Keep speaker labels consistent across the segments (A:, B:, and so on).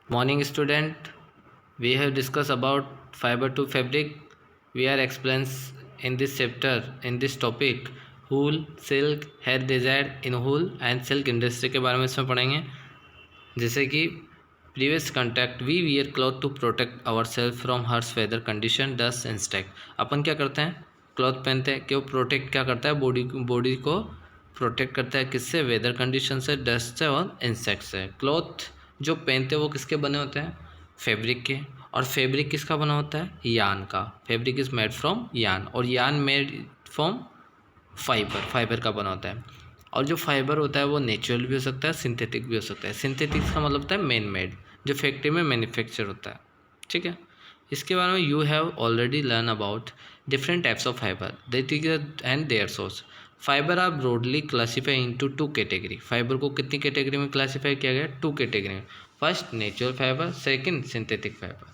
A: Morning student, we have discussed about fiber to fabric. We are explains in this chapter in this topic wool, silk, hair desired in wool and silk industry के बारे में इसमें पढ़ेंगे। जैसे कि previous contact we wear cloth to protect our self from harsh weather condition dust insect. अपन क्या करते हैं, क्लॉथ पहनते हैं कि वो प्रोटेक्ट क्या करता है, बॉडी को प्रोटेक्ट करता है किससे, वेदर कंडीशन से, डस्ट से और इंसेक्ट से। क्लॉथ जो पहनते हैं वो किसके बने होते हैं, फैब्रिक के। और फैब्रिक किसका बना होता है, यान का। फैब्रिक इज मेड फ्रॉम यान और यान मेड फ्रॉम फाइबर का बना होता है। और जो फाइबर होता है वो नेचुरल भी हो सकता है, सिंथेटिक भी हो सकता है। सिंथेटिक का मतलब होता है मैन मेड, जो फैक्ट्री में मैन्युफैक्चर होता है। ठीक है, इसके बारे में you have already learn about different types of fibre that is and their source. Fibre are broadly classify into two category. Fibre को कितनी कैटेगरी में क्लासीफाई किया गया, टू कैटेगरी में। First natural fibre, second synthetic fibre.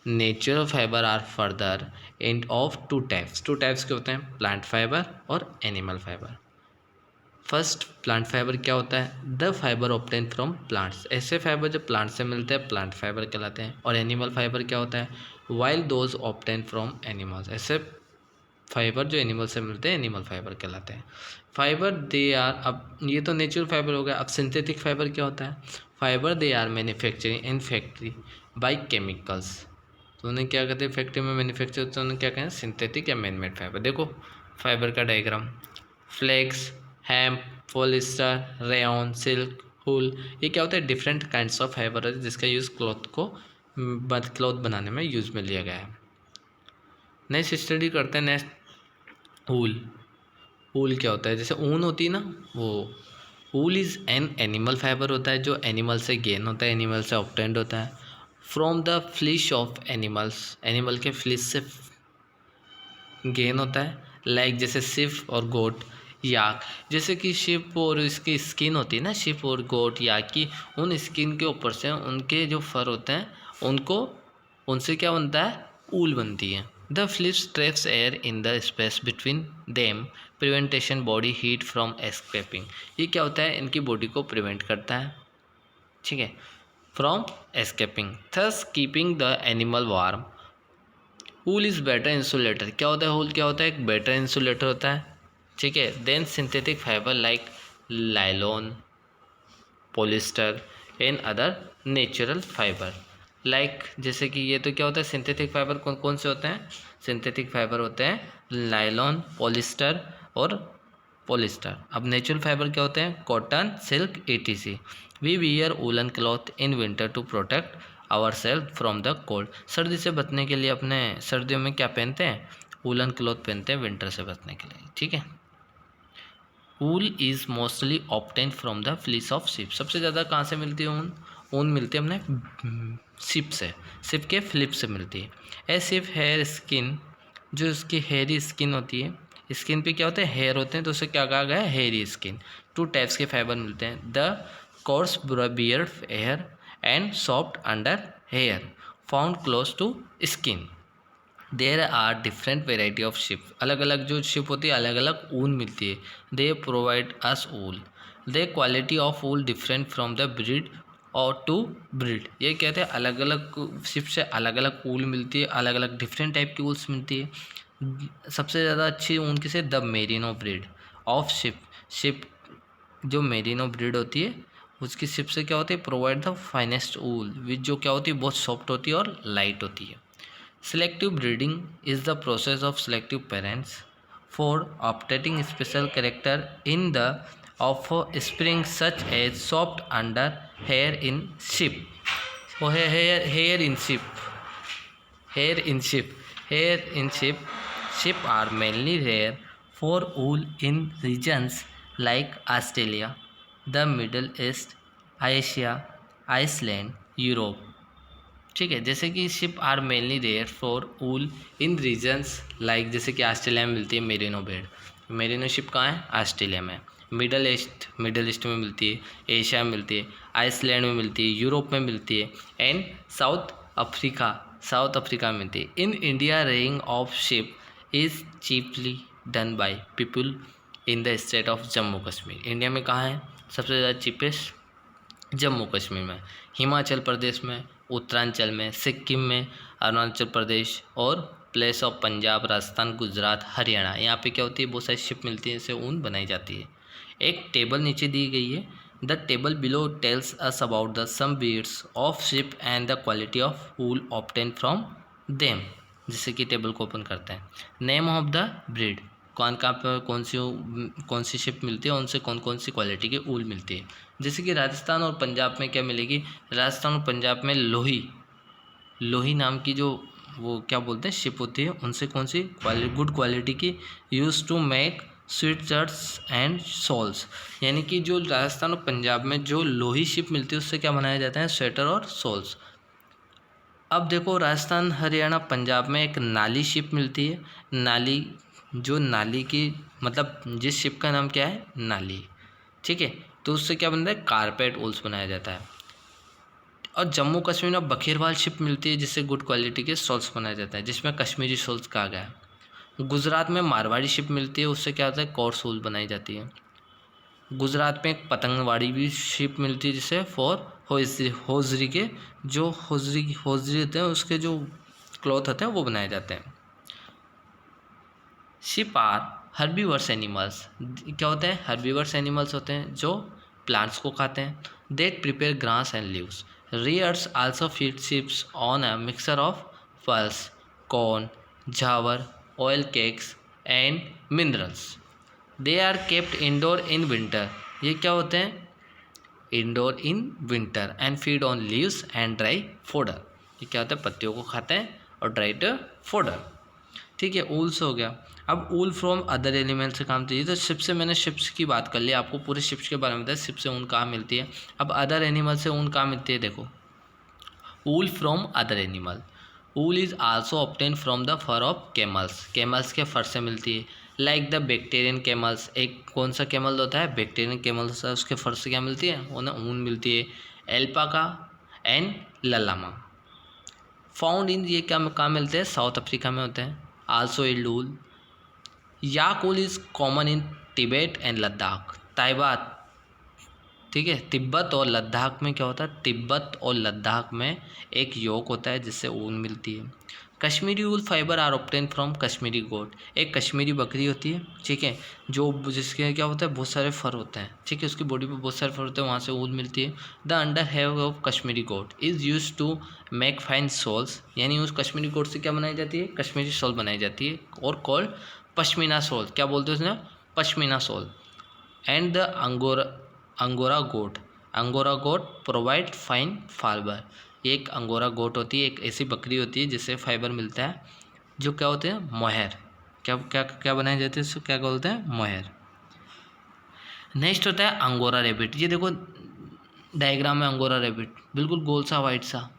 A: Natural fibre are further and of two types. Two types के होते हैं, plant fibre और animal fibre. First plant fibre क्या होता है, the fibre obtain from plants. ऐसे फाइबर जो प्लांट से मिलते हैं प्लांट फाइबर कहलाते हैं। और एनिमल फाइबर क्या होता है, while those obtain from animals. ऐसे फाइबर जो एनिमल से मिलते हैं एनिमल फाइबर कहलाते हैं। फाइबर दे आर, अब ये तो नेचुरल फाइबर हो गया। अब सिंथेटिक फाइबर क्या होता है, fibre they are manufacturing in factory by chemicals. तो उन्हें क्या कहते हैं, फैक्ट्री में मैन्युफैक्चर तो उन्हें क्या कहते हैं, सिंथेटिक या मैन मेड फाइबर। देखो फाइबर का diagram, flax, hemp, polyester, rayon, silk, wool, ये क्या होता है, डिफरेंट काइंड्स ऑफ फाइबर है जिसका यूज़ क्लॉथ बनाने में यूज़ में लिया गया है। नेक्स्ट स्टडी करते हैं, नेक्स्ट वूल। वूल क्या होता है, जैसे ऊन होती है ना, वो wool is an animal fibre होता है जो एनिमल से गेन होता है, एनिमल से ऑब्टेंड होता है from the फ्लिश of animals. Animal के फ्लिश से गेन होता है। लाइक जैसे शिप और गोट, याक। जैसे कि शिप और इसकी स्किन होती है ना, शिप और गोट, याक की, उन स्किन के ऊपर से उनके जो फर होते हैं उनको, उनसे क्या बनता है, ऊल बनती है। The flips traps air in the space between them preventing body heat from escaping. ये क्या होता है, इनकी बॉडी को प्रिवेंट करता है, ठीक है, from escaping, thus keeping the animal warm. Wool is better insulator. क्या होता है, वूल क्या होता है, एक बेटर इंसुलेटर होता है, ठीक है, then synthetic fibre like nylon, polyester and other natural fibre. Like जैसे कि ये तो क्या होता है, सिंथेटिक फाइबर कौन कौन से होते हैं, सिंथेटिक फाइबर होते हैं लाइलॉन, पॉलिस्टर और पॉलिस्टर। अब नेचुरल फाइबर क्या होते हैं, cotton, silk, etc. We wear woollen cloth in winter to protect our self from the cold. सर्दी से बचने के लिए अपने सर्दियों में क्या पहनते हैं, वूलन क्लॉथ पहनते हैं विंटर से बचने के लिए, ठीक है। Wool is mostly obtain from the fleece of ship. सबसे ज़्यादा कहाँ से मिलती है ऊन, ऊन मिलती है हमने शिप से, शिप के फ्लिप से मिलती है। ए शिप हेयर स्किन, जो इसकी हेयरी स्किन होती है, स्किन पे क्या होते हैं, हेयर होते हैं, तो उसे क्या कहा गया है, हेयरी स्किन। टू टाइप्स के फाइबर मिलते हैं, the coarse beard hair and soft under hair found close to skin. There are different variety of sheep. अलग अलग जो शिप होती है अलग अलग ऊन मिलती है। They provide us wool, they quality of wool different from the breed और टू ब्रीड। ये कहते हैं अलग अलग शिप से अलग अलग ऊल मिलती है, अलग अलग डिफरेंट टाइप की ऊल्स मिलती है। सबसे ज़्यादा अच्छी ऊन किसे, the merino breed of ship. Ship जो मेरिनो ब्रीड होती है उसकी शिप से क्या होती है, प्रोवाइड द फाइनेस्ट ऊल विच, जो क्या होती है, बहुत सॉफ्ट होती है और लाइट होती है। Selective breeding is the process of selective parents for obtaining special character in the offspring such as soft under hair in sheep. So hair in sheep, hair in sheep, hair in sheep. Sheep are mainly rare for wool in regions like Australia, the Middle East, Asia, Iceland, Europe. ठीक है, जैसे कि sheep are mainly rear for wool in regions like, जैसे कि Australia में मिलती है merino breed. Merino ship कहाँ है, ऑस्ट्रेलिया में। मिडल ईस्ट में मिलती है, एशिया में मिलती है, आइसलैंड में मिलती है, यूरोप में मिलती है एंड साउथ अफ्रीका में मिलती है। In India रेइंग of ship is cheaply done by people in the state of Jammu Kashmir. India में कहाँ है सबसे ज़्यादा चीपेस्ट, जम्मू कश्मीर में, हिमाचल प्रदेश में, उत्तरांचल में, सिक्किम में, अरुणाचल प्रदेश और प्लेस ऑफ पंजाब, राजस्थान, गुजरात, हरियाणा। यहाँ पे क्या होती है, बहुत सारी शिप मिलती है, इससे ऊन बनाई जाती है। एक टेबल नीचे दी गई है। The table below tells us about the some breeds of sheep and the quality of wool obtain from them. जिससे कि टेबल को ओपन करते हैं। नेम ऑफ द ब्रीड, कौन कहाँ पर कौन सी शिप मिलती है, उनसे कौन कौन सी क्वालिटी की ऊल मिलती है। जैसे कि राजस्थान और पंजाब में क्या मिलेगी, राजस्थान और पंजाब में लोही, लोही नाम की जो वो क्या बोलते हैं शिप होती है, उनसे कौन सी गुड क्वालिटी की use to make sweat shirts and shawls. यानी कि जो राजस्थान और पंजाब में जो लोही शिप मिलती है उससे क्या बनाया जाता है, स्वेटर और शॉल्स। अब देखो राजस्थान, हरियाणा, पंजाब में एक नाली शिप मिलती है। नाली, जो नाली की मतलब जिस शिप का नाम क्या है, नाली, ठीक है। तो उससे क्या बनता है, कारपेट वूल्स बनाया जाता है। और जम्मू कश्मीर में बखेरवाल शिप मिलती है जिससे गुड क्वालिटी के शॉल्स बनाया जाता है, जिसमें कश्मीरी शॉल्स कहा गया है। गुजरात में मारवाड़ी शिप मिलती है, उससे क्या होता है, कॉर्ड शॉल बनाई जाती है। गुजरात में एक पतंगवाड़ी भी शिप मिलती है जिससे फॉर होजरी के जो होजरी होते हैं उसके जो क्लॉथ होते हैं वो बनाए जाते हैं। शिप आर हर्बीवर्स एनिमल्स, क्या होते हैं, हर्बीवर्स एनिमल्स होते हैं जो प्लांट्स को खाते हैं। That prepare grass and leaves. Rearers also feed sheeps on a mixture of pulse, corn, jowar, oil cakes and minerals. They are kept indoor in winter, ये क्या होते हैं, indoor in winter and feed on leaves and dry fodder. ये क्या होता है, पत्तियों को खाते हैं और ड्राइड फोडर, ठीक है। ऊल्स हो गया। अब ऊल फ्रॉम अदर एलिमेंट से काम चाहिए, तो शिप से मैंने शिप्स की बात कर ली, आपको पूरे शिप्स के बारे में बताया, शिप से ऊन कहाँ मिलती है। अब अदर एनिमल से ऊन कहाँ मिलती है, देखो, wool from other animal. Wool is also obtain from the fur of camels, camels के फर से मिलती है। लाइक द बैक्टीरियन कैमल्स, एक कौन सा कैमल होता है, बैक्टीरियन कैमल होता है, उसके फर से क्या मिलती है, उन्हें ऊन मिलती है। एल्पाका एंड ललामा फाउंड इन, ये क्या कहाँ मिलते हैं, साउथ अफ्रीका में होते हैं। Also yield wool. Yak wool is common in Tibet and Ladakh, Tibet, ठीक है। तिब्बत और लद्दाख में क्या होता है, तिब्बत और लद्दाख में एक योक होता है जिससे ऊन मिलती है। Kashmiri wool fibre are obtain from Kashmiri goat, एक कश्मीरी बकरी होती है, ठीक है, जो जिसके क्या होता है, बहुत सारे फर होते हैं, ठीक है, उसकी बॉडी पे बहुत सारे फर होते हैं, वहाँ से ऊन मिलती है। The under hair of Kashmiri goat is use to make fine shawls, यानी उस कश्मीरी गोट से क्या बनाई जाती है, कश्मीरी शॉल बनाई जाती है, और कॉल्ड पश्मीना शॉल, क्या बोलते हैं उसने, pashmina shawl. And the Angora goat, Angora goat provide fine fibre, एक अंगोरा गोट होती है, एक ऐसी बकरी होती है जिससे फाइबर मिलता है, जो क्या होते हैं, मोहर, क्या क्या क्या बनाए जाते हैं, इसको क्या बोलते हैं, मोहर। नेक्स्ट होता है अंगोरा रेबिट, ये देखो डायग्राम में अंगोरा रेबिट बिल्कुल गोल सा वाइट सा,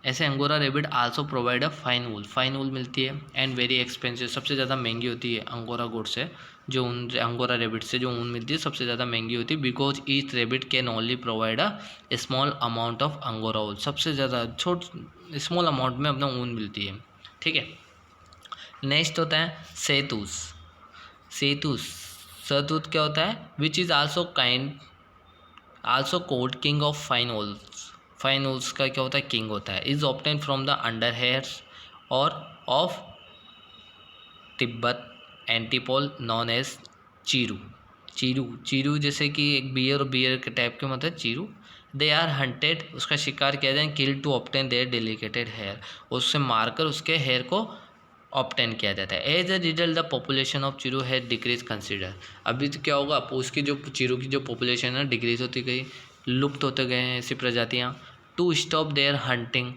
A: ऐसे Angora rabbit also provide a fine wool, fine wool मिलती है। एंड वेरी एक्सपेंसिव, सबसे ज़्यादा महंगी होती है अंगोरा गोट से, जो ऊन, अंगोरा रेबिट से जो ऊन मिलती है सबसे ज़्यादा महंगी होती है। Because each rabbit can only provide a small amount of Angora wool, सबसे ज़्यादा स्मॉल अमाउंट में अपना ऊन मिलती है, ठीक है। नेक्स्ट होता है सेतूस, सेतूस, सहतूत क्या होता है, which is also called king of fine wools, fine wools का क्या होता है, किंग होता है। Is obtain from the under hairs और of Tibet antelope known as chiru, chiru, chiru जैसे कि एक बियर के टाइप के मतलब चीरू। दे आर हंटेड, उसका शिकार किया जाए, kill to obtain their delicated hair, उससे मारकर उसके हेयर को ऑब्टेन किया जाता है। As a result the population of chiru has decrease consider, अभी तो क्या होगा, उसकी जो चीरू की जो पॉपुलेशन है डिक्रीज होती गई, लुप्त होते गए हैं ऐसी प्रजातियाँ। टू स्टॉप देयर हंटिंग,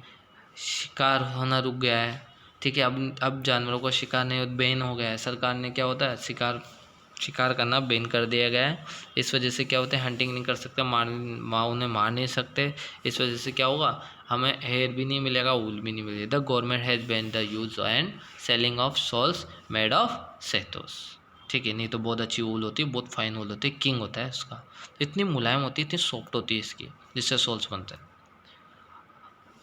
A: शिकार होना रुक गया है, ठीक है। अब जानवरों का शिकार नहीं, बैन हो गया है, सरकार ने क्या होता है, शिकार करना बैन कर दिया गया है। इस वजह से क्या होता है, हंटिंग नहीं कर सकते, उन्हें मार नहीं सकते। इस वजह से क्या होगा, हमें हेयर भी नहीं मिलेगा, वूल भी नहीं मिलेगा। The government has ban the use and selling of shawls made of सेतोस, ठीक है। नहीं तो बहुत अच्छी वूल होती है, बहुत फाइन वूल होती है, किंग होता है इसका, इतनी मुलायम होती है, इतनी सॉफ्ट होती है इसकी, जिससे शॉल्स बनते हैं,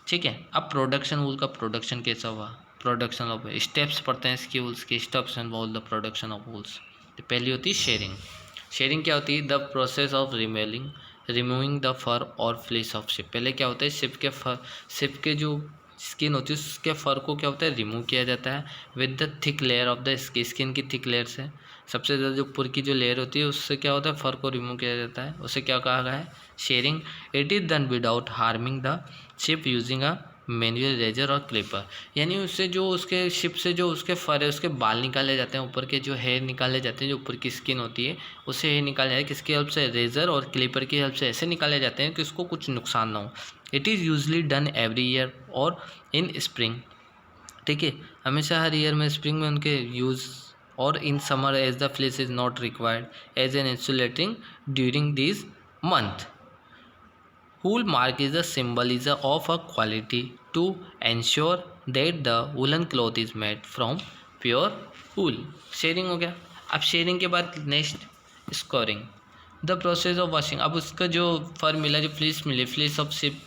A: ठीक है। अब प्रोडक्शन वूल का प्रोडक्शन कैसा हुआ, प्रोडक्शन ऑफ स्टेप्स पढ़ते हैं इसकी वूल्स के, steps involve the production of wools. तो पहली होती है शेयरिंग, शेयरिंग क्या होती है, the process of removing removing the fur और फ्लेस ऑफ शिप। पहले क्या होता है, शिप के जो स्किन होती है उसके फर को क्या होता है, रिमूव किया जाता है with the thick layer of the skin की थिक लेयर से। सबसे ज़्यादा जो ऊपर की जो लेयर होती है उससे क्या होता है, फर को रिमूव किया जाता है। उसे क्या कहा गया है, shearing. It is done without harming the sheep using a manual razor और क्लिपर। यानी उससे जो उसके शिप से जो उसके फर है उसके बाल निकाले जाते हैं, ऊपर के जो हेयर निकाले जाते हैं, जो ऊपर की स्किन होती है उससे हेयर निकाले जाते हैं। किसकी हेल्प से, रेजर और क्लिपर की हेल्प से ऐसे निकाले जाते हैं कि उसको कुछ नुकसान ना हो। It is usually done every year और इन स्प्रिंग। ठीक है, हमेशा हर ईयर में स्प्रिंग में उनके यूज़, और in summer as the fleece is not required as an insulating during this month. Wool mark is a symbolism of a quality to ensure that the woolen cloth is made from pure wool। Shearing हो गया। अब shearing के बाद next scouring, the process of washing. अब उसका जो fur मिला, जो फ्लीस मिली, फ्लीस ऑफ शिप,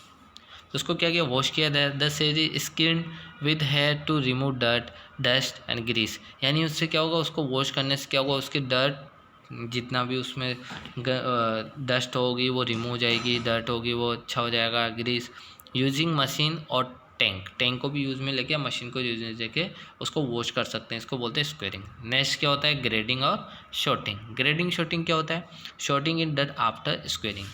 A: उसको क्या किया, वॉश किया जाए। The sheared skin with hair to remove dirt, dust and grease. यानी उससे क्या होगा, उसको वॉश करने से क्या होगा, उसकी डर्ट जितना भी उसमें डस्ट होगी वो रिमूव हो जाएगी, डर्ट होगी वो अच्छा हो जाएगा, ग्रीस। यूजिंग मशीन और टैंक को भी यूज़ में लेके मशीन को यूज में लेके उसको वॉश कर सकते हैं। इसको बोलते हैं स्क्वेयरिंग। नेक्स्ट क्या होता है, ग्रेडिंग और शॉर्टिंग। ग्रेडिंग शॉर्टिंग क्या होता है, sorting is done after scouring.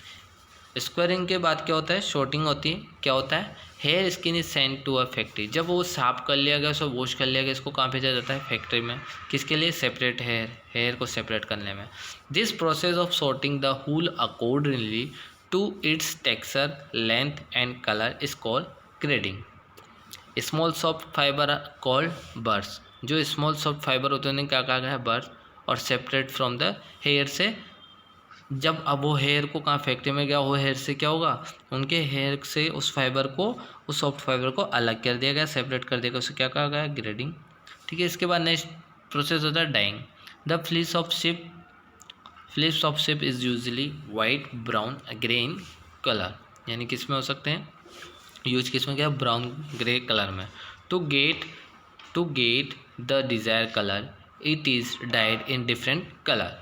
A: Scouring के बाद क्या होता है, शॉर्टिंग होती है। क्या होता है, hair skin is send to a factory. जब वो साफ कर लिया गया, उसको वॉश कर लिया गया, इसको कहाँ भेजा जाता है, फैक्ट्री में। किसके लिए, सेपरेट हेयर को सेपरेट करने में। This process of sorting the wool accordingly to its texture, length and colour is called grading. Small soft fibre are called burrs. जो स्मॉल सॉफ्ट फाइबर होते हैं उन्हें क्या कहा गया है, बर्ड्स। और सेपरेट फ्रॉम द हेयर से, जब अब वो हेयर को कहाँ फैक्ट्री में गया, वो हेयर से क्या होगा, उनके हेयर से उस फाइबर को, उस सॉफ्ट फाइबर को अलग कर दिया गया, सेपरेट कर दिया गया, उसे क्या कहा गया, ग्रेडिंग। ठीक है, इसके बाद नेक्स्ट प्रोसेस होता है dyeing. The fleece of sheep is usually white, brown, grey in colour. यानी किस में हो सकते हैं यूज, किस में क्या, ब्राउन ग्रे कलर में। To get the desire colour it is dyed in different colour.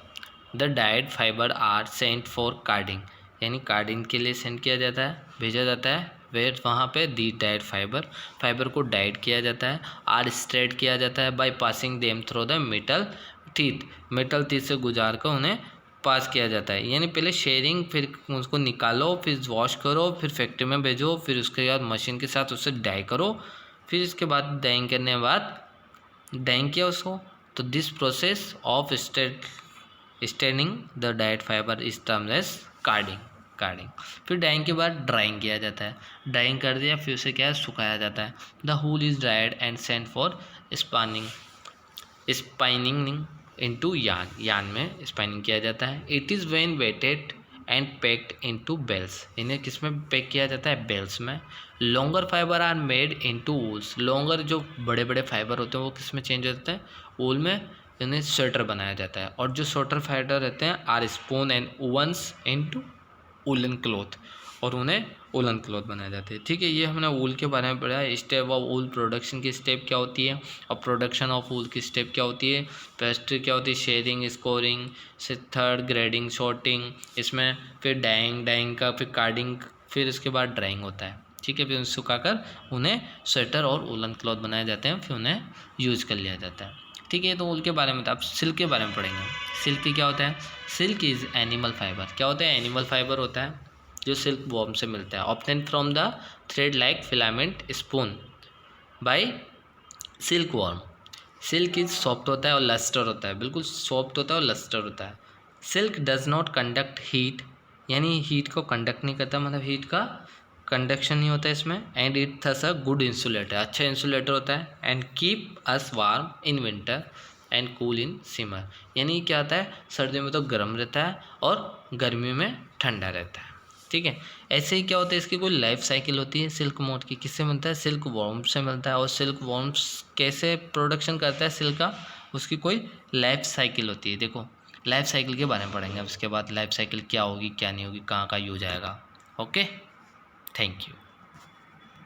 A: The dyed fibre are sent for carding. यानी कार्डिंग के लिए सेंड किया जाता है, भेजा जाता है। वेयर वहाँ पे दी डाइड फाइबर को डाइड किया जाता है, आर स्ट्रेट किया जाता है by passing them through the metal teeth से गुजार कर उन्हें पास किया जाता है। यानी पहले शेयरिंग, फिर उसको निकालो, फिर वॉश करो, फिर फैक्ट्री में भेजो, फिर उसके बाद मशीन के साथ उससे डाई करो, फिर इसके बाद डाइंग करने के बाद डाइंग किया उसको। तो this process of straightening the dyed fibre is termed as carding. फिर डाइंग के बाद ड्राइंग किया जाता है। ड्राइंग कर दिया, फिर उसे क्या है, सुखाया जाता है। The wool is dried and sent for spinning into yarn में स्पाइनिंग किया जाता है। It is then weighted and packed into bales. इन्हें किस में पैक किया जाता है, बेल्स में। Longer fibre are made into wools. Longer जो बड़े बड़े फाइबर होते हैं वो किस में चेंज होते हैं, वूल में। इन्हें स्वेटर बनाया जाता है। और जो शॉर्टर फाइबर रहते हैं are spun and woven into woollen cloth, और उन्हें वूलन क्लॉथ बनाए जाते हैं। ठीक है, ये हमने वूल के बारे में पढ़ा है। स्टेप ऑफ वूल प्रोडक्शन की स्टेप क्या होती है, और प्रोडक्शन ऑफ वूल की स्टेप क्या होती है। फर्स्ट क्या होती है, शेयरिंग, स्कोरिंग, से थर्ड ग्रेडिंग, शॉर्टिंग, इसमें फिर डाइंग का, फिर कार्डिंग, फिर इसके बाद ड्राइंग होता है। ठीक है, फिर सुखाकर उन्हें स्वेटर और वूलन क्लॉथ बनाए जाते हैं, फिर उन्हें यूज कर लिया जाता है। ठीक है, तो वूल के बारे में था। अब सिल्क के बारे में पढ़ेंगे। सिल्क क्या होता है, सिल्क इज एनिमल फाइबर। क्या होता है, एनिमल फाइबर होता है जो सिल्क वॉर्म से मिलता है। Obtain from the thread like filament spun by silk worm. Silk is soft होता है और लस्टर होता है, बिल्कुल सॉफ्ट होता है और लस्टर होता है। Silk does not conduct heat, यानी हीट को कंडक्ट नहीं करता, मतलब हीट का कंडक्शन नहीं होता है इसमें। And it thus a good insulator, अच्छा इंसुलेटर होता है। And keep us warm in winter and cool in summer. यानी क्या होता है, सर्दियों में तो गर्म रहता है और गर्मियों में ठंडा रहता है। ठीक है, ऐसे ही क्या होता है, इसकी कोई लाइफ साइकिल होती है सिल्क मोड की। किससे मिलता है, सिल्क वॉर्म से मिलता है। और सिल्क वॉर्म्स कैसे प्रोडक्शन करता है सिल्क का, उसकी कोई लाइफ साइकिल होती है। देखो, लाइफ साइकिल के बारे में पढ़ेंगे अब इसके बाद, लाइफ साइकिल क्या होगी क्या नहीं होगी, कहाँ का यूज आएगा। Okay, thank you.